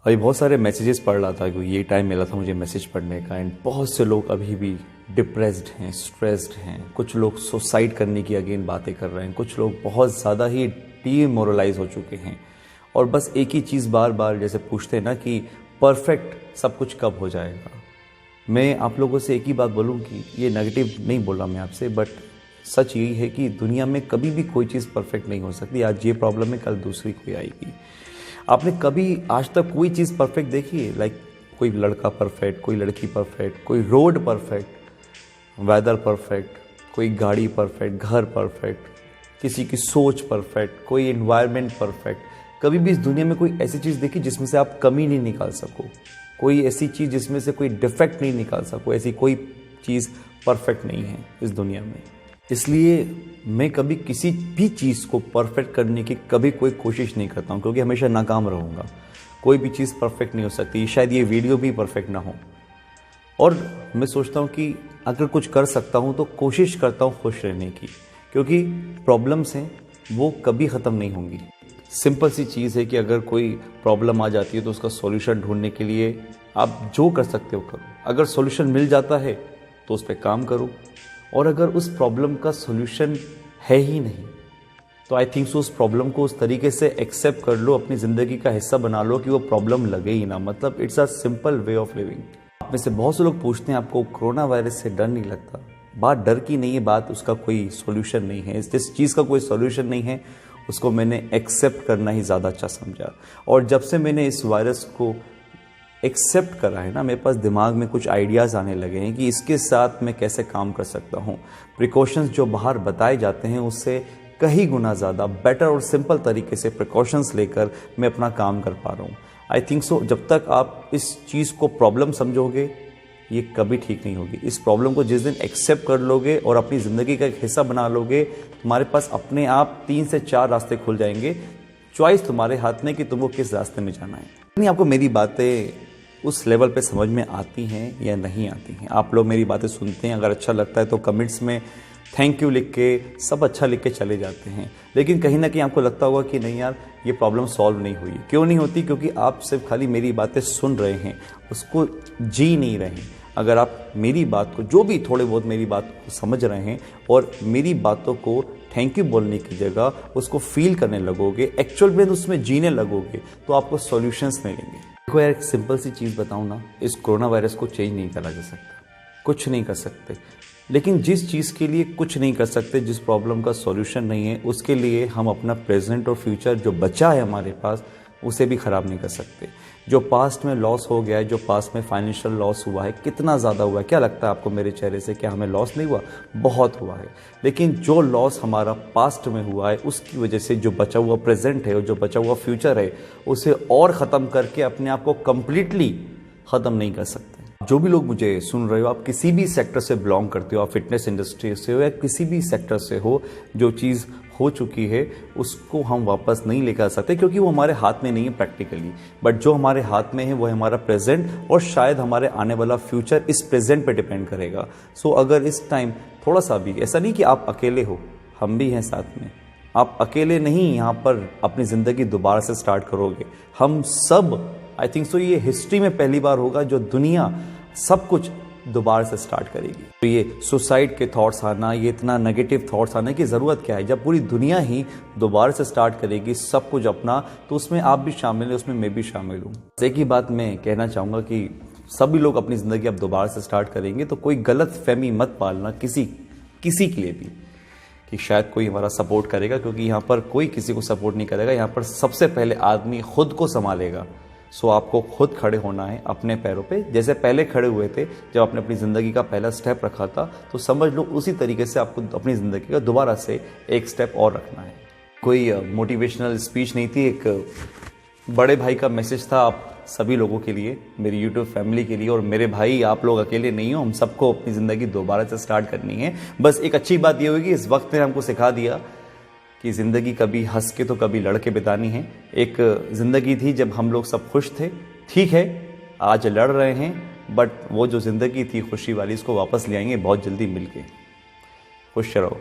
अभी बहुत सारे मैसेजेस पढ़ रहा था क्योंकि ये टाइम मिला था मुझे मैसेज पढ़ने का। एंड बहुत से लोग अभी भी डिप्रेस्ड हैं, स्ट्रेस्ड हैं। कुछ लोग सुसाइड करने की अगेन बातें कर रहे हैं। कुछ लोग बहुत ज़्यादा ही डीमोरलाइज हो चुके हैं और बस एक ही चीज़ बार बार जैसे पूछते हैं ना कि परफेक्ट सब कुछ कब हो जाएगा। मैं आप लोगों से एक ही बात बोलूँ कि ये नेगेटिव नहीं बोल रहा मैं आपसे, बट सच यही है कि दुनिया में कभी भी कोई चीज़ परफेक्ट नहीं हो सकती। आज ये प्रॉब्लम है, कल दूसरी कोई आएगी। आपने कभी आज तक कोई चीज़ परफेक्ट देखी है? लाइक कोई लड़का परफेक्ट, कोई लड़की परफेक्ट, कोई रोड परफेक्ट, वेदर परफेक्ट, कोई गाड़ी परफेक्ट, घर परफेक्ट, किसी की सोच परफेक्ट, कोई एनवायरनमेंट परफेक्ट। कभी भी इस दुनिया में कोई ऐसी चीज़ देखी जिसमें से आप कमी नहीं निकाल सको? कोई ऐसी चीज़ जिसमें से कोई डिफेक्ट नहीं निकाल सको? ऐसी कोई चीज़ परफेक्ट नहीं है इस दुनिया में। इसलिए मैं कभी किसी भी चीज़ को परफेक्ट करने की कभी कोई कोशिश नहीं करता हूँ, क्योंकि हमेशा नाकाम रहूँगा। कोई भी चीज़ परफेक्ट नहीं हो सकती, शायद ये वीडियो भी परफेक्ट ना हो। और मैं सोचता हूँ कि अगर कुछ कर सकता हूँ तो कोशिश करता हूँ खुश रहने की, क्योंकि प्रॉब्लम्स हैं वो कभी ख़त्म नहीं होंगी। सिंपल सी चीज़ है कि अगर कोई प्रॉब्लम आ जाती है तो उसका सॉल्यूशन ढूंढने के लिए आप जो कर सकते हो करो। अगर सॉल्यूशन मिल जाता है तो उस पर काम करो, और अगर उस प्रॉब्लम का सॉल्यूशन है ही नहीं तो आई थिंक सो उस प्रॉब्लम को उस तरीके से एक्सेप्ट कर लो, अपनी ज़िंदगी का हिस्सा बना लो कि वो प्रॉब्लम लगे ही ना। मतलब it's a simple way of living. आप में से बहुत से लोग पूछते हैं आपको कोरोना वायरस से डर नहीं लगता? बात डर की नहीं है, बात उसका कोई सॉल्यूशन नहीं है। जिस चीज़ का कोई सॉल्यूशन नहीं है उसको मैंने एक्सेप्ट करना ही ज़्यादा अच्छा समझा। और जब से मैंने इस वायरस को एक्सेप्ट करा है ना, मेरे पास दिमाग में कुछ आइडियाज़ आने लगे हैं कि इसके साथ मैं कैसे काम कर सकता हूँ। प्रिकॉशंस जो बाहर बताए जाते हैं उससे कहीं गुना ज़्यादा बेटर और सिंपल तरीके से प्रिकॉशंस लेकर मैं अपना काम कर पा रहा हूँ। आई थिंक सो जब तक आप इस चीज़ को प्रॉब्लम समझोगे ये कभी ठीक नहीं होगी। इस प्रॉब्लम को जिस दिन एक्सेप्ट कर लोगे और अपनी ज़िंदगी का एक हिस्सा बना लोगे, तुम्हारे पास अपने आप 3 से 4 रास्ते खुल जाएंगे। चॉइस तुम्हारे हाथ में कि तुमको किस रास्ते में जाना है। नहीं, आपको मेरी बातें उस लेवल पे समझ में आती हैं या नहीं आती हैं? आप लोग मेरी बातें सुनते हैं, अगर अच्छा लगता है तो कमेंट्स में थैंक यू लिख के, सब अच्छा लिख के चले जाते हैं। लेकिन कहीं ना कहीं आपको लगता होगा कि नहीं यार ये प्रॉब्लम सॉल्व नहीं हुई। क्यों नहीं होती? क्योंकि आप सिर्फ खाली मेरी बातें सुन रहे हैं, उसको जी नहीं रहे हैं। अगर आप मेरी बात को, जो भी थोड़े बहुत मेरी बात को समझ रहे हैं और मेरी बातों को थैंक यू बोलने की जगह उसको फील करने लगोगे, एक्चुअल में उसमें जीने लगोगे, तो आपको सॉल्यूशंस मिलेंगे। देखो यार, एक सिंपल सी चीज़ बताऊँ ना, इस कोरोना वायरस को चेंज नहीं करा जा सकता, कुछ नहीं कर सकते। लेकिन जिस चीज़ के लिए कुछ नहीं कर सकते, जिस प्रॉब्लम का सॉल्यूशन नहीं है, उसके लिए हम अपना प्रेजेंट और फ्यूचर जो बचा है हमारे पास उसे भी ख़राब नहीं कर सकते। जो पास्ट में लॉस हो गया है, जो पास्ट में फाइनेंशियल लॉस हुआ है, कितना ज़्यादा हुआ है? क्या लगता है आपको मेरे चेहरे से? क्या हमें लॉस नहीं हुआ? बहुत हुआ है। लेकिन जो लॉस हमारा पास्ट में हुआ है उसकी वजह से जो बचा हुआ प्रेजेंट है और जो बचा हुआ फ्यूचर है उसे और ख़त्म करके अपने आप को कंप्लीटली ख़त्म नहीं कर सकते। जो भी लोग मुझे सुन रहे हो, आप किसी भी सेक्टर से बिलोंग करते हो, आप फिटनेस इंडस्ट्री से हो या किसी भी सेक्टर से हो, जो चीज़ हो चुकी है उसको हम वापस नहीं लेकर आ सकते, क्योंकि वो हमारे हाथ में नहीं है प्रैक्टिकली। बट जो हमारे हाथ में है वो है हमारा प्रेजेंट, और शायद हमारे आने वाला फ्यूचर इस प्रेजेंट पे डिपेंड करेगा। सो अगर इस टाइम थोड़ा सा भी, ऐसा नहीं कि आप अकेले हो, हम भी हैं साथ में, आप अकेले नहीं यहाँ पर अपनी ज़िंदगी दोबारा से स्टार्ट करोगे। हम सब, आई थिंक सो ये हिस्ट्री में पहली बार होगा जो दुनिया सब कुछ दोबारा से स्टार्ट करेगी। तो ये सुसाइड के थॉट्स आना, ये इतना नेगेटिव थॉट्स आने की ज़रूरत क्या है? जब पूरी दुनिया ही दोबारा से स्टार्ट करेगी सब कुछ अपना, तो उसमें आप भी शामिल हैं, उसमें मैं भी शामिल हूँ। एक ही बात मैं कहना चाहूँगा कि सभी लोग अपनी ज़िंदगी अब दोबारा से स्टार्ट करेंगे, तो कोई गलत फहमी मत पालना किसी के लिए भी कि शायद कोई हमारा सपोर्ट करेगा, क्योंकि यहाँ पर कोई किसी को सपोर्ट नहीं करेगा। यहाँ पर सबसे पहले आदमी खुद को संभालेगा। सो आपको खुद खड़े होना है अपने पैरों पे, जैसे पहले खड़े हुए थे जब आपने अपनी ज़िंदगी का पहला स्टेप रखा था। तो समझ लो उसी तरीके से आपको अपनी ज़िंदगी का दोबारा से एक स्टेप और रखना है। कोई मोटिवेशनल स्पीच नहीं थी, एक बड़े भाई का मैसेज था आप सभी लोगों के लिए, मेरी यूट्यूब फैमिली के लिए। और मेरे भाई, आप लोग अकेले नहीं हो, हम सबको अपनी ज़िंदगी दोबारा से स्टार्ट करनी है। बस एक अच्छी बात ये होगी, इस वक्त ने हमको सिखा दिया कि ज़िंदगी कभी हंस के तो कभी लड़ के बितानी है। एक ज़िंदगी थी जब हम लोग सब खुश थे, ठीक है आज लड़ रहे हैं, बट वो जो ज़िंदगी थी खुशी वाली, इसको वापस ले आएंगे बहुत जल्दी मिलके। खुश रहो।